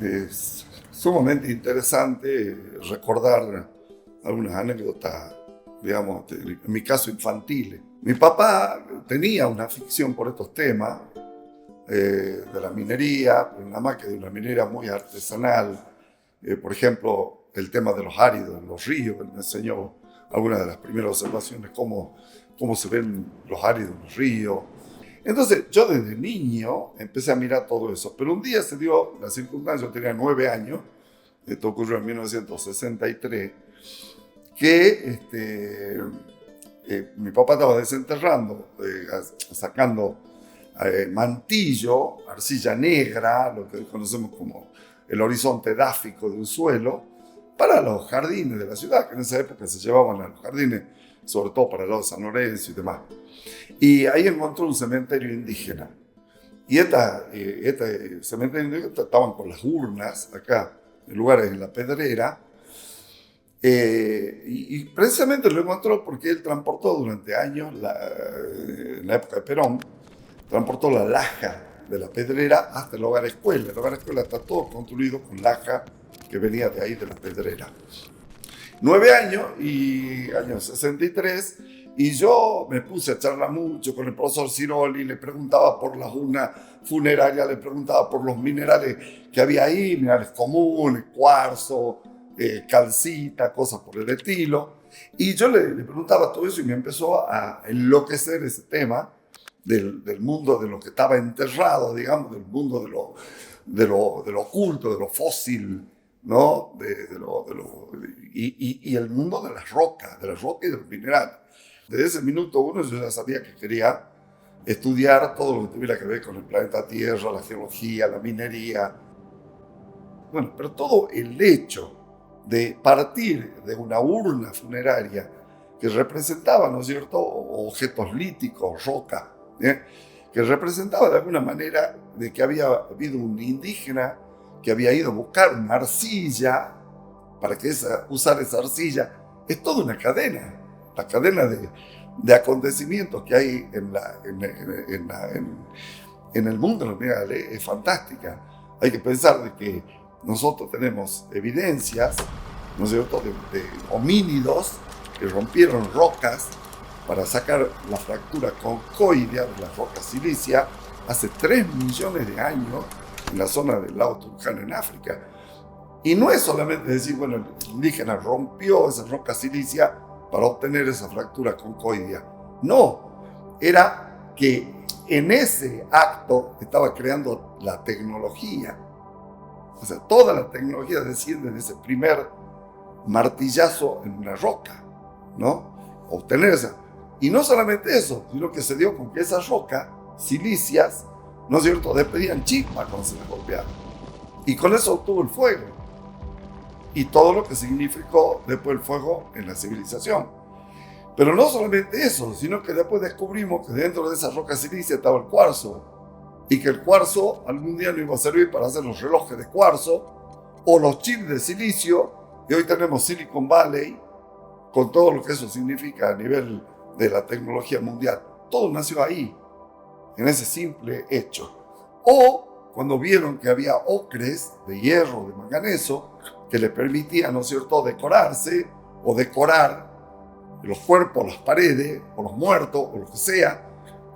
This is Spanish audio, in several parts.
Es sumamente interesante recordar algunas anécdotas, digamos, en mi caso infantiles. Mi papá tenía una afición por estos temas de la minería, nada más que de una minería muy artesanal. Por ejemplo, el tema de los áridos en los ríos. Él me enseñó algunas de las primeras observaciones, cómo se ven los áridos en los ríos. Entonces, yo desde niño empecé a mirar todo eso, pero un día se dio la circunstancia, yo tenía 9 años, esto ocurrió en 1963, que mi papá estaba desenterrando, sacando mantillo, arcilla negra, lo que conocemos como el horizonte edáfico de un suelo, para los jardines de la ciudad, que en esa época se llevaban a los jardines, sobre todo para el lado de San Lorenzo y demás. Y ahí encontró un cementerio indígena. Y este cementerio indígena estaban con las urnas acá, en lugares en la Pedrera. Y precisamente lo encontró porque él transportó durante años, en la época de Perón, transportó la laja de la Pedrera hasta el hogar escuela. El hogar escuela está todo construido con laja que venía de ahí, de la Pedrera. 9 años, y año 63, y yo me puse a charlar mucho con el profesor Ciroli, le preguntaba por las urnas funerarias, le preguntaba por los minerales que había ahí, minerales comunes, cuarzo, calcita, cosas por el estilo. Y yo le preguntaba todo eso y me empezó a enloquecer ese tema del mundo de lo que estaba enterrado, digamos, del mundo de lo oculto, de lo fósil, ¿no? Y el mundo de las rocas y de los minerales. Desde ese minuto uno yo ya sabía que quería estudiar todo lo que tuviera que ver con el planeta Tierra, la geología, la minería. Bueno, pero todo el hecho de partir de una urna funeraria que representaba, ¿no es cierto?, objetos líticos, roca, que representaba de alguna manera de que había habido un indígena que había ido a buscar una arcilla para usar esa arcilla. Es toda una cadena, la cadena de acontecimientos que hay en el mundo de los minerales es fantástica. Hay que pensar de que nosotros tenemos evidencias, ¿no es cierto?, de homínidos que rompieron rocas para sacar la fractura concoidea de las rocas silíceas hace 3 millones de años en la zona del lago Turkana en África. Y no es solamente decir, bueno, el indígena rompió esa roca silicia para obtener esa fractura concoidea. No, era que en ese acto estaba creando la tecnología. O sea, toda la tecnología desciende de ese primer martillazo en una roca, ¿no? Obtener esa. Y no solamente eso, sino que se dio con que esas rocas silíceas, ¿no es cierto?, despedían chispa cuando se les golpeaban. Y con eso obtuvo el fuego. Y todo lo que significó después el fuego en la civilización. Pero no solamente eso, sino que después descubrimos que dentro de esa roca silicia estaba el cuarzo. Y que el cuarzo algún día nos iba a servir para hacer los relojes de cuarzo o los chips de silicio. Y hoy tenemos Silicon Valley con todo lo que eso significa a nivel de la tecnología mundial. Todo nació ahí, en ese simple hecho. O cuando vieron que había ocres de hierro, de manganeso, que les permitían, ¿no es cierto?, decorarse o decorar los cuerpos, las paredes, o los muertos, o lo que sea,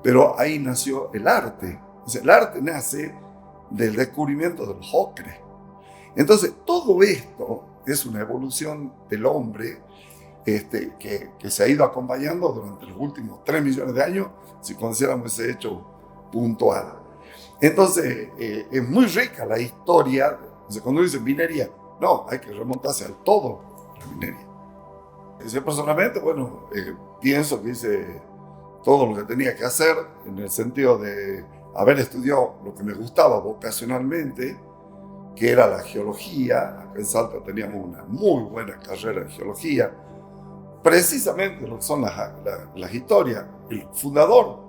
pero ahí nació el arte. Entonces, el arte nace del descubrimiento de los ocres. Entonces, todo esto es una evolución del hombre que se ha ido acompañando durante los últimos 3 millones de años, si consideramos ese hecho puntual. Entonces, es muy rica la historia. Entonces, cuando dice minería, no, hay que remontarse al todo la minería. Yo personalmente, bueno, pienso que hice todo lo que tenía que hacer en el sentido de haber estudiado lo que me gustaba vocacionalmente, que era la geología. Acá en Salta teníamos una muy buena carrera de geología, precisamente lo que son las historias. El fundador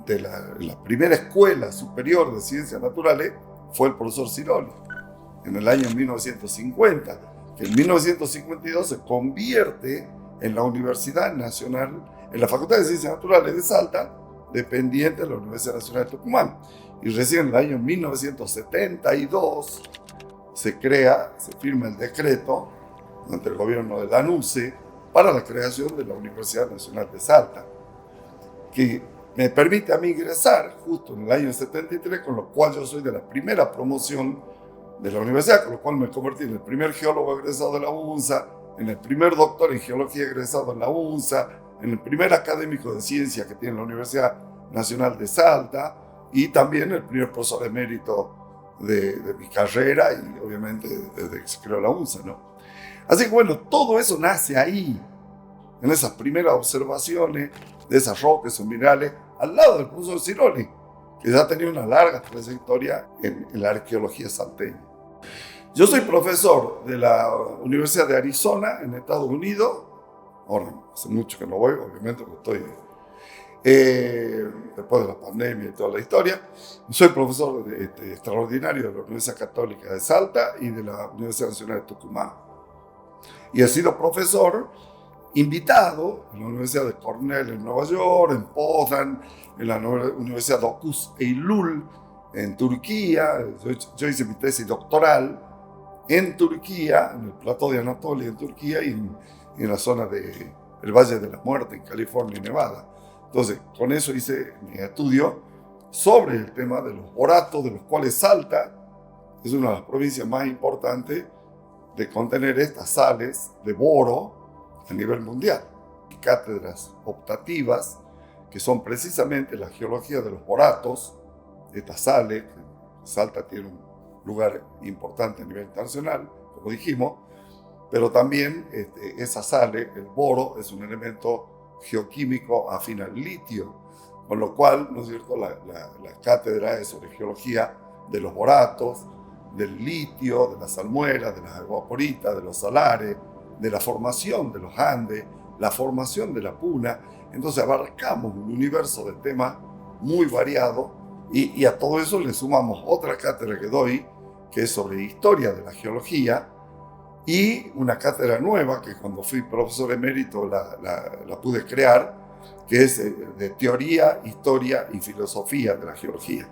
de la primera escuela superior de ciencias naturales fue el profesor Ciroli, en el año 1950, que en 1952 se convierte en la Universidad Nacional, en la Facultad de Ciencias Naturales de Salta, dependiente de la Universidad Nacional de Tucumán. Y recién en el año 1972 se firma el decreto entre el gobierno de Lanusse para la creación de la Universidad Nacional de Salta, que me permite a mí ingresar justo en el año 73, con lo cual yo soy de la primera promoción de la universidad, con lo cual me convertí en el primer geólogo egresado de la UNSA, en el primer doctor en geología egresado en la UNSA, en el primer académico de ciencia que tiene la Universidad Nacional de Salta, y también el primer profesor emérito de mi carrera, y obviamente desde que se creó la UNSA, ¿no? Así que bueno, todo eso nace ahí, en esas primeras observaciones de esas rocas o minerales, al lado del profesor Ciroli, que ya tenía una larga trayectoria en la arqueología salteña. Yo soy profesor de la Universidad de Arizona, en Estados Unidos. Ahora, hace mucho que no voy, obviamente, porque estoy después de la pandemia y toda la historia. Soy profesor extraordinario de la Universidad Católica de Salta y de la Universidad Nacional de Tucumán. Y he sido profesor invitado en la Universidad de Cornell en Nueva York, en Poznań, en la Universidad de Dokuz Eylül en Turquía. Yo hice mi tesis doctoral en Turquía, en el plató de Anatolia en Turquía, y en la zona del Valle de la Muerte en California y Nevada. Entonces, con eso hice mi estudio sobre el tema de los boratos, de los cuales Salta es una de las provincias más importantes de contener estas sales de boro a nivel mundial. Cátedras optativas, que son precisamente la geología de los boratos, estas sales. Salta tiene un lugar importante a nivel internacional, como dijimos, pero también esa sale, el boro, es un elemento geoquímico afín al litio, con lo cual, ¿no es cierto?, la cátedra es sobre geología de los boratos, del litio, de las salmueras, de las evaporitas, de los salares, de la formación de los Andes, la formación de la puna. Entonces abarcamos un universo de temas muy variado, y a todo eso le sumamos otra cátedra que doy, que es sobre historia de la geología, y una cátedra nueva que cuando fui profesor emérito la pude crear, que es de teoría, historia y filosofía de la geología.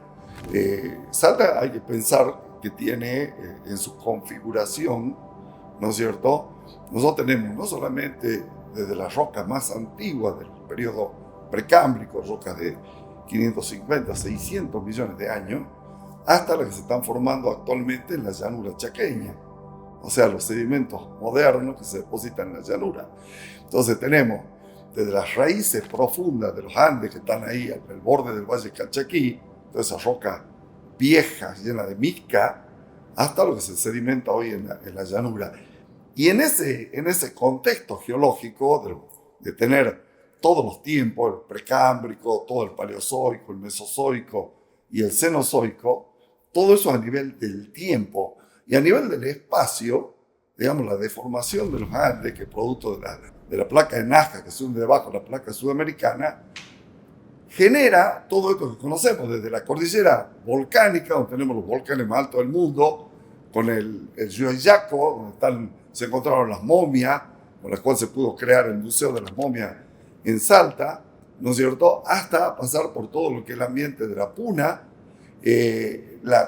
Salta, hay que pensar que tiene en su configuración, ¿no es cierto? Nosotros tenemos no solamente desde las rocas más antiguas del periodo precámbrico, rocas de 550, 600 millones de años, hasta las que se están formando actualmente en la llanura chaqueña, o sea, los sedimentos modernos que se depositan en la llanura. Entonces tenemos desde las raíces profundas de los Andes que están ahí al borde del Valle Calchaquí, toda esa roca vieja llena de mica, hasta lo que se sedimenta hoy en la llanura. Y en ese contexto geológico de tener todos los tiempos, el precámbrico, todo el paleozoico, el mesozoico y el cenozoico, todo eso a nivel del tiempo y a nivel del espacio, digamos, la deformación de los Andes, que es producto de la placa de Nazca que se hunde debajo de la placa sudamericana, genera todo esto que conocemos, desde la cordillera volcánica, donde tenemos los volcanes más altos del mundo, con el Huayllaco, donde se encontraron las momias, con las cuales se pudo crear el Museo de las Momias en Salta, ¿no es cierto?, hasta pasar por todo lo que es el ambiente de la Puna,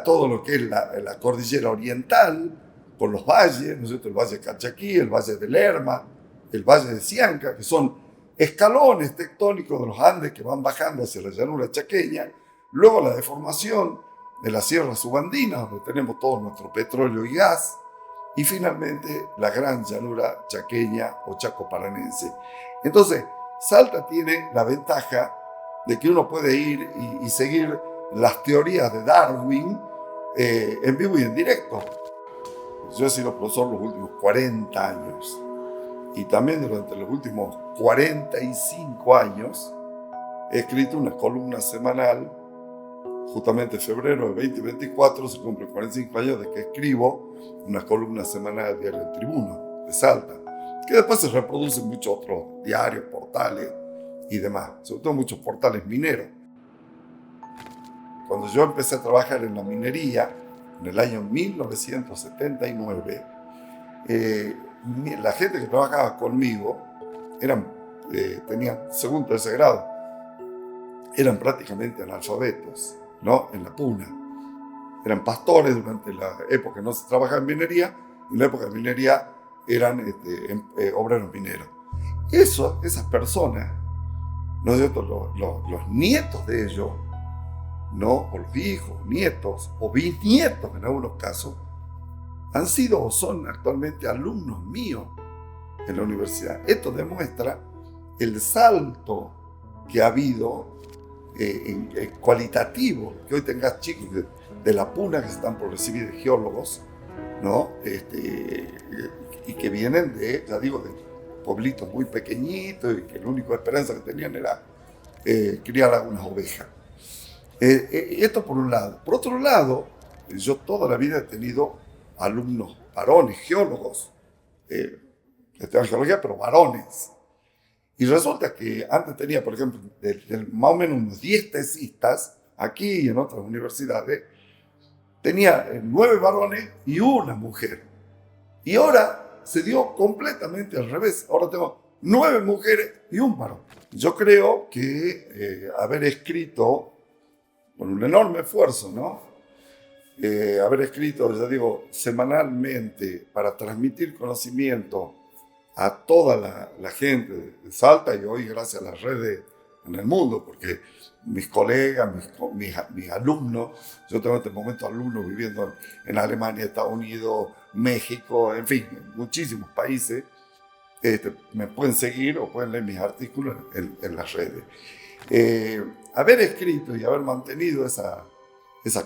todo lo que es la cordillera oriental, con los valles, ¿no es cierto?, el Valle de Calchaquí, el Valle de Lerma, el Valle de Sianca, que son escalones tectónicos de los Andes que van bajando hacia la llanura chaqueña, luego la deformación de la Sierra Subandina, donde tenemos todo nuestro petróleo y gas, y finalmente la gran llanura chaqueña o chaco-paranense. Entonces, Salta tiene la ventaja de que uno puede ir y seguir las teorías de Darwin en vivo y en directo. Yo he sido profesor los últimos 40 años y también durante los últimos 45 años he escrito una columna semanal. Justamente en febrero de 2024 se cumplen 45 años de que escribo una columna semanal del diario El Tribuno de Salta, que después se reproduce en muchos otros diarios, portales y demás, sobre todo muchos portales mineros. Cuando yo empecé a trabajar en la minería, en el año 1979, la gente que trabajaba conmigo tenían segundo, tercer grado, eran prácticamente analfabetos, ¿no? En la puna. Eran pastores durante la época que no se trabajaba en minería, y en la época de minería eran obreros mineros. Esas personas, ¿no es cierto? Los nietos de ellos, ¿no? O los hijos, nietos o bisnietos en algunos casos, han sido o son actualmente alumnos míos en la universidad. Esto demuestra el salto que ha habido cualitativo, que hoy tengas chicos de la puna que se están por recibir de geólogos, ¿no? Y que vienen de, ya digo, de pueblitos muy pequeñitos y que la única esperanza que tenían era criar algunas ovejas. Esto por un lado. Por otro lado, yo toda la vida he tenido alumnos varones, geólogos, estudian geología, pero varones. Y resulta que antes tenía, por ejemplo, más o menos unos 10 tesistas, aquí y en otras universidades, tenía 9 varones y una mujer. Y ahora se dio completamente al revés. Ahora tengo 9 mujeres y un varón. Yo creo que haber escrito, con un enorme esfuerzo, ¿no? Haber escrito, ya digo, semanalmente para transmitir conocimiento a toda la gente de Salta, y hoy gracias a las redes en el mundo, porque mis colegas, mis alumnos, yo tengo en este momento alumnos viviendo en Alemania, Estados Unidos, México, en fin, en muchísimos países, me pueden seguir o pueden leer mis artículos en las redes. Haber escrito y haber mantenido esa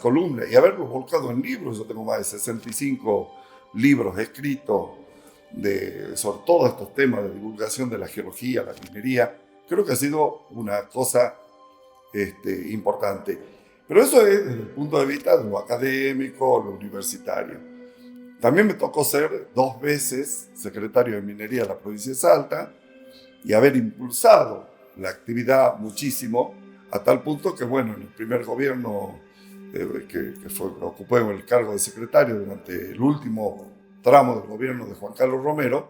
columna y haberlo volcado en libros, yo tengo más de 65 libros escritos sobre todos estos temas de divulgación de la geología, la minería, creo que ha sido una cosa importante. Pero eso es desde el punto de vista de lo académico, lo universitario. También me tocó ser 2 veces secretario de Minería de la provincia de Salta y haber impulsado la actividad muchísimo, a tal punto que, bueno, en el primer gobierno que ocupé el cargo de secretario durante el último tramo del gobierno de Juan Carlos Romero,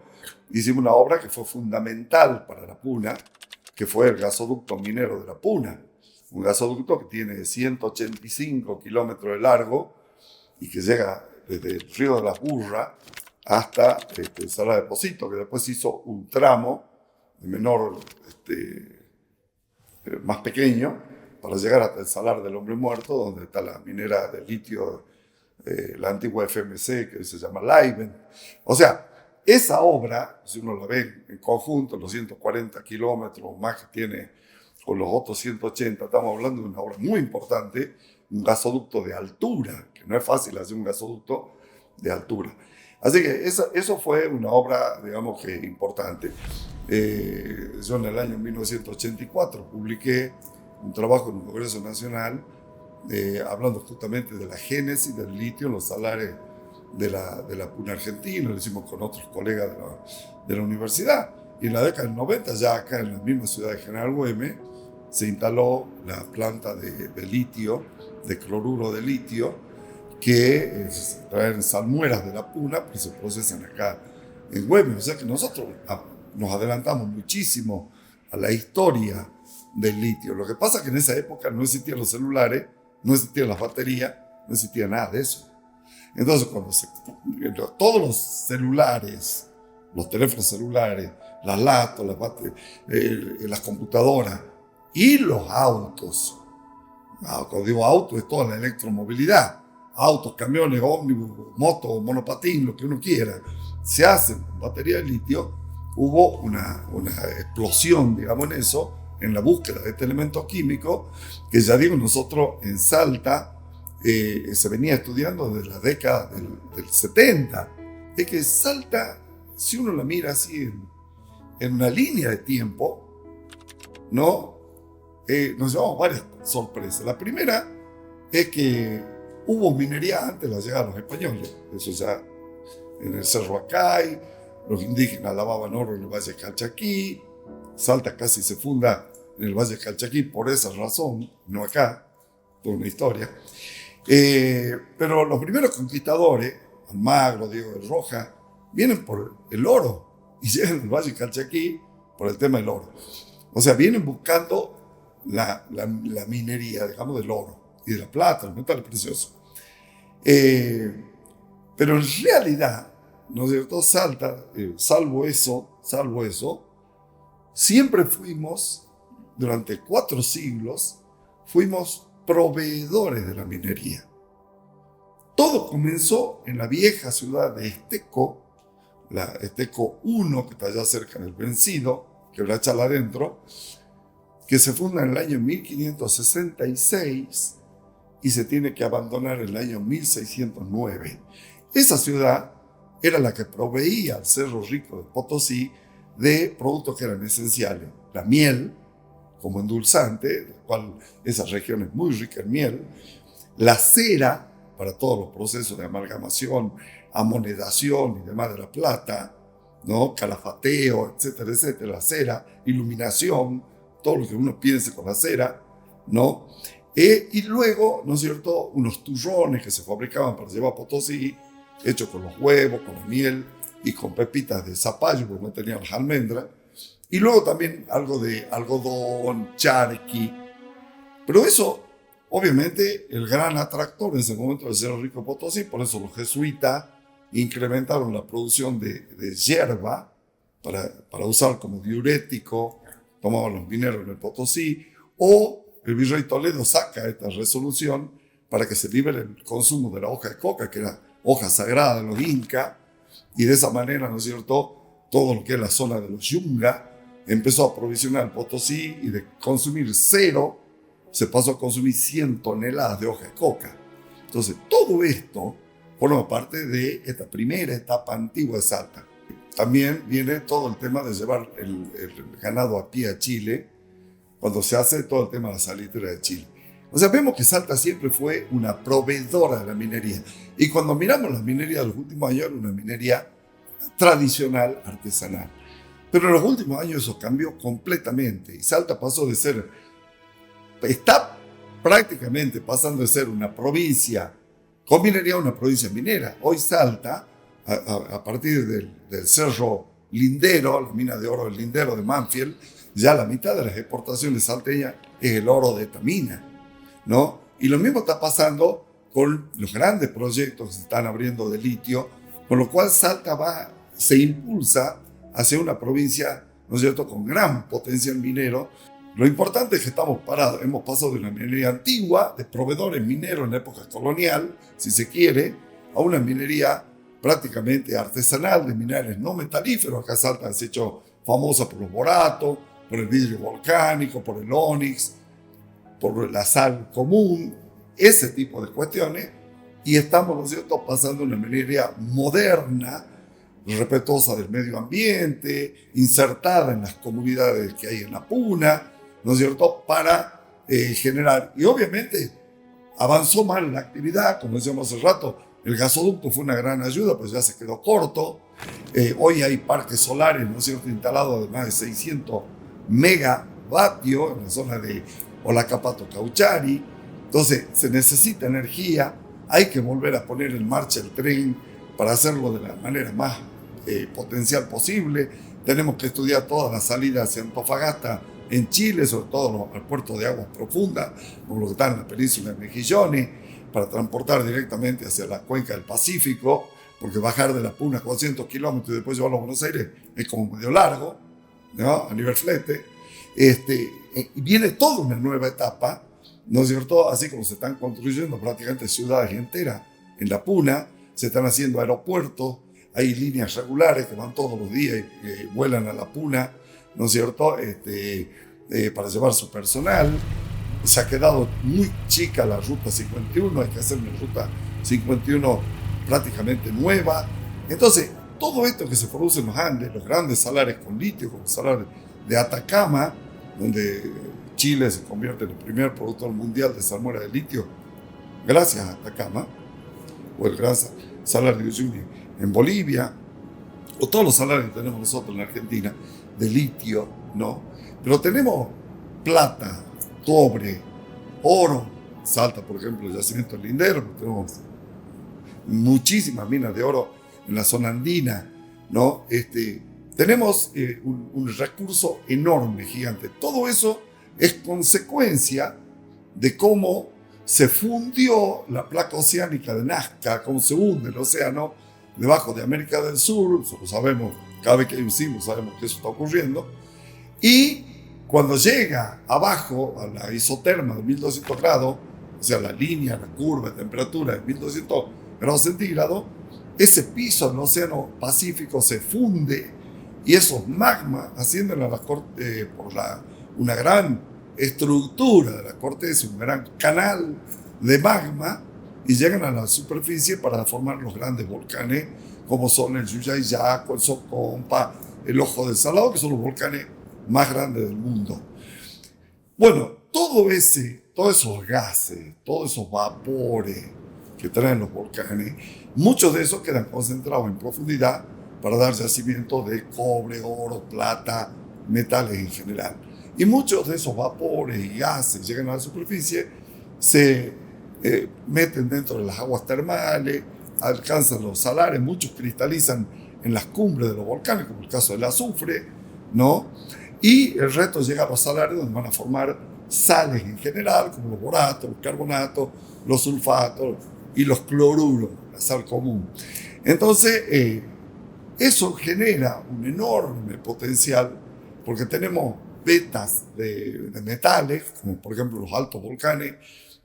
hicimos una obra que fue fundamental para la Puna, que fue el gasoducto minero de la Puna, un gasoducto que tiene 185 kilómetros de largo y que llega desde el río de las Burras hasta el Salar de Pocito, que después hizo un tramo de menor, más pequeño, para llegar hasta el Salar del Hombre Muerto, donde está la minera de litio, la antigua FMC, que se llama Leiben. O sea, esa obra, si uno la ve en conjunto, los 140 kilómetros más que tiene, con los otros 180, estamos hablando de una obra muy importante, un gasoducto de altura, que no es fácil hacer un gasoducto de altura. Así que eso fue una obra, digamos que importante. Yo en el año 1984 publiqué un trabajo en el Congreso Nacional hablando justamente de la génesis del litio en los salares de la Puna Argentina. Lo hicimos con otros colegas de la universidad. Y en la década del 90, ya acá en la misma ciudad de General Güemes, se instaló la planta de litio, de cloruro de litio, que traen salmueras de la Puna, pero se procesan acá en Güemes. O sea que nosotros nos adelantamos muchísimo a la historia del litio. Lo que pasa es que en esa época no existían los celulares, no existían las baterías, no existía nada de eso. Entonces, todos los celulares, los teléfonos celulares, las laptops, las computadoras y los autos, cuando digo autos es toda la electromovilidad, autos, camiones, ómnibus, motos, monopatín, lo que uno quiera, se hacen con batería de litio. Hubo una explosión, digamos, en eso, en la búsqueda de este elemento químico, que ya digo, nosotros en Salta se venía estudiando desde la década del 70. Es que Salta, si uno la mira así en una línea de tiempo, ¿no? Nos llevamos varias sorpresas. La primera es que hubo minería antes de la llegada de los españoles. Eso ya en el Cerro Acay, los indígenas lavaban oro en el Valle de Calchaquí. Salta casi se funda en el Valle de Calchaquí por esa razón, no acá, toda una historia. Pero los primeros conquistadores, Almagro, Diego de Roja, vienen por el oro y llegan al Valle de Calchaquí por el tema del oro. O sea, vienen buscando la minería, digamos, del oro y de la plata, los metales preciosos. Pero en realidad, ¿no es cierto? Salta, salvo eso, siempre fuimos, durante 4 siglos, fuimos proveedores de la minería. Todo comenzó en la vieja ciudad de Esteco, la Esteco 1, que está allá cerca del Vencido, Quebrachala adentro, que se funda en el año 1566 y se tiene que abandonar en el año 1609. Esa ciudad era la que proveía al Cerro Rico de Potosí de productos que eran esenciales. La miel, como endulzante, la cual esa región es muy rica en miel. La cera, para todos los procesos de amalgamación, amonedación y demás de la plata, ¿no? Calafateo, etcétera, etcétera. La cera, iluminación, todo lo que uno piense con la cera, ¿no? Y luego, ¿no es cierto?, unos turrones que se fabricaban para llevar a Potosí, hechos con los huevos, con la miel y con pepitas de zapallo, porque no tenían las almendras. Y luego también algo de algodón, charqui. Pero eso, obviamente, el gran atractor en ese momento del Cerro Rico de Potosí, por eso los jesuitas incrementaron la producción de hierba para usar como diurético, tomaban los mineros en el Potosí, o el virrey Toledo saca esta resolución para que se libere el consumo de la hoja de coca, que era hoja sagrada de los incas, y de esa manera, ¿no es cierto?, todo lo que es la zona de los Yunga empezó a aprovisionar el Potosí, y de consumir 0 se pasó a consumir 100 toneladas de hoja de coca. Entonces, todo esto forma parte de esta primera etapa antigua de Salta. También viene todo el tema de llevar el ganado a pie a Chile, cuando se hace todo el tema de la salitrera de Chile. O sea, vemos que Salta siempre fue una proveedora de la minería. Y cuando miramos la minería de los últimos años, era una minería tradicional, artesanal. Pero en los últimos años eso cambió completamente. Y Salta pasó de ser, está prácticamente pasando de ser una provincia con minería a una provincia minera. Hoy Salta, a partir del Cerro Lindero, la mina de oro del Lindero de Manfield, ya la mitad de las exportaciones salteñas es el oro de esta mina, ¿no? Y lo mismo está pasando con los grandes proyectos que se están abriendo de litio, con lo cual Salta se impulsa hacia una provincia, ¿no es cierto?, con gran potencial minero. Lo importante es que estamos parados, hemos pasado de una minería antigua, de proveedores mineros en la época colonial, si se quiere, a una minería prácticamente artesanal de minerales no metalíferos. Acá Salta se ha hecho famosa por los boratos, por el vidrio volcánico, por el ónix, por la sal común, ese tipo de cuestiones, y estamos, ¿no es cierto?, pasando una minería moderna, respetuosa del medio ambiente, insertada en las comunidades que hay en la Puna, ¿no es cierto?, para generar. Y obviamente avanzó mal la actividad, como decíamos hace rato, el gasoducto fue una gran ayuda, pues ya se quedó corto. Hoy hay parques solares, ¿no es cierto?, instalados de más de 600 megavatios en la zona de Olacapato, Cauchari. Entonces se necesita energía, hay que volver a poner en marcha el tren para hacerlo de la manera más potencial posible. Tenemos que estudiar todas las salidas hacia Antofagasta en Chile, sobre todo al puerto de aguas profundas, como lo que está en la península de Mejillones, para transportar directamente hacia la cuenca del Pacífico, porque bajar de la Puna 400 kilómetros y después llevarlo a Buenos Aires es como medio largo, ¿no?, a nivel flete. Y viene toda una nueva etapa, ¿no es cierto?, así como se están construyendo prácticamente ciudades enteras en la Puna, se están haciendo aeropuertos, hay líneas regulares que van todos los días y vuelan a la Puna, ¿no es cierto?, para llevar su personal. Se ha quedado muy chica la ruta 51, hay que hacer una ruta 51 prácticamente nueva. Entonces, todo esto que se produce en los Andes, los grandes salares con litio, como el salar de Atacama, donde Chile se convierte en el primer productor mundial de salmuera de litio, gracias a Atacama, o el gran salar de Uyuni en Bolivia, o todos los salarios que tenemos nosotros en la Argentina, de litio, ¿no? Pero tenemos plata, cobre, oro. Salta, por ejemplo, el yacimiento del Lindero, tenemos muchísimas minas de oro en la zona andina, ¿no? tenemos un recurso enorme, gigante. Todo eso es consecuencia de cómo se fundió la placa oceánica de Nazca, cómo se hunde el océano debajo de América del Sur. Eso lo sabemos, cada vez que hay un sismo sabemos que eso está ocurriendo. Y cuando llega abajo a la isoterma de 1200 grados, o sea, la línea, la curva de temperatura de 1200 grados centígrados, ese piso del océano Pacífico se funde y esos magmas ascienden a por una gran estructura de la corteza, un gran canal de magma, y llegan a la superficie para formar los grandes volcanes como son el Yuyayaco, el Socompa, el Ojo del Salado, que son los volcanes más grandes del mundo. Bueno, todos esos gases, todos esos vapores que traen los volcanes, muchos de esos quedan concentrados en profundidad para dar yacimiento de cobre, oro, plata, metales en general. Y muchos de esos vapores y gases llegan a la superficie, se meten dentro de las aguas termales, alcanzan los salares, muchos cristalizan en las cumbres de los volcanes, como el caso del azufre, ¿no? Y el resto llega a los salares, donde van a formar sales en general, como los boratos, los carbonatos, los sulfatos y los cloruros, la sal común. Entonces, eso genera un enorme potencial, porque tenemos vetas de metales, como por ejemplo los altos volcanes,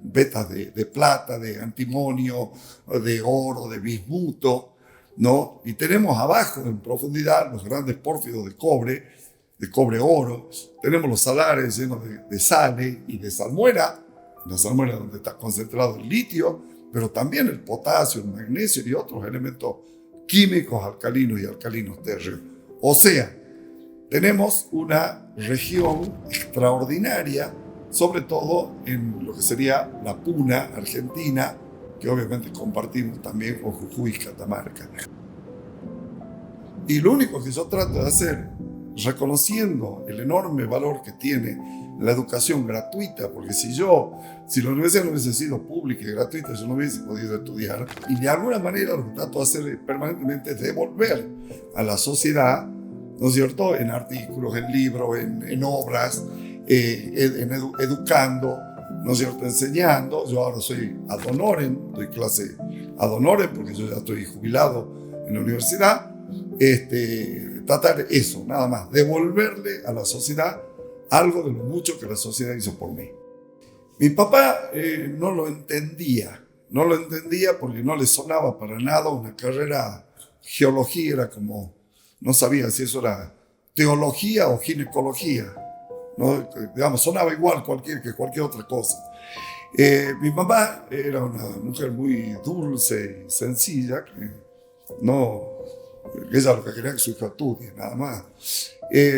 vetas de plata, de antimonio, de oro, de bismuto, ¿no? Y tenemos abajo, en profundidad, los grandes pórfidos de cobre-oro. Tenemos los salares llenos de sales y de salmuera, la salmuera donde está concentrado el litio, pero también el potasio, el magnesio y otros elementos químicos alcalinos y alcalinos térreos. O sea, tenemos una región extraordinaria, sobre todo en lo que sería la Puna argentina, que obviamente compartimos también con Jujuy y Catamarca. Y lo único que yo trato de hacer, reconociendo el enorme valor que tiene la educación gratuita, porque si la universidad no hubiese sido pública y gratuita, yo no hubiese podido estudiar, y de alguna manera lo que trato de hacer permanentemente es devolver a la sociedad, ¿no es cierto?, en artículos, en libros, en obras, educando, ¿no es cierto?, enseñando. Yo ahora soy ad honorem, doy clase ad honorem porque yo ya estoy jubilado en la universidad. Tratar eso, nada más, devolverle a la sociedad algo de lo mucho que la sociedad hizo por mí. Mi papá no lo entendía porque no le sonaba para nada una carrera geología, era como, no sabía si eso era teología o ginecología, ¿no? Digamos, sonaba igual que cualquier otra cosa. Mi mamá era una mujer muy dulce y sencilla, ella lo que quería que su hija estudie, nada más.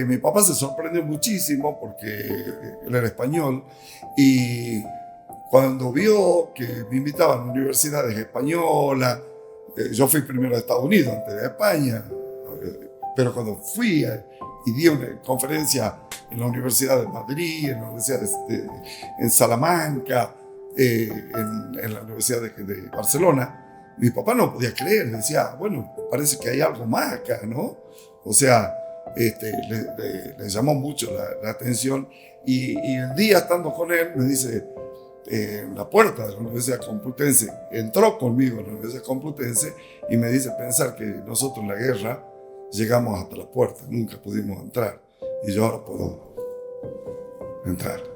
Mi papá se sorprendió muchísimo porque él era español, y cuando vio que me invitaban a universidades españolas, yo fui primero a Estados Unidos antes de España, pero cuando fui y di una conferencia en la Universidad de Madrid, en la Universidad en Salamanca, en la Universidad de Barcelona, mi papá no podía creer, decía, bueno, parece que hay algo más acá, ¿no? O sea, le llamó mucho la atención, y el día estando con él me dice, en la puerta de la Universidad Complutense, entró conmigo en la Universidad Complutense y me dice, pensar que nosotros en la guerra llegamos hasta la puerta, nunca pudimos entrar, y yo ahora puedo entrar.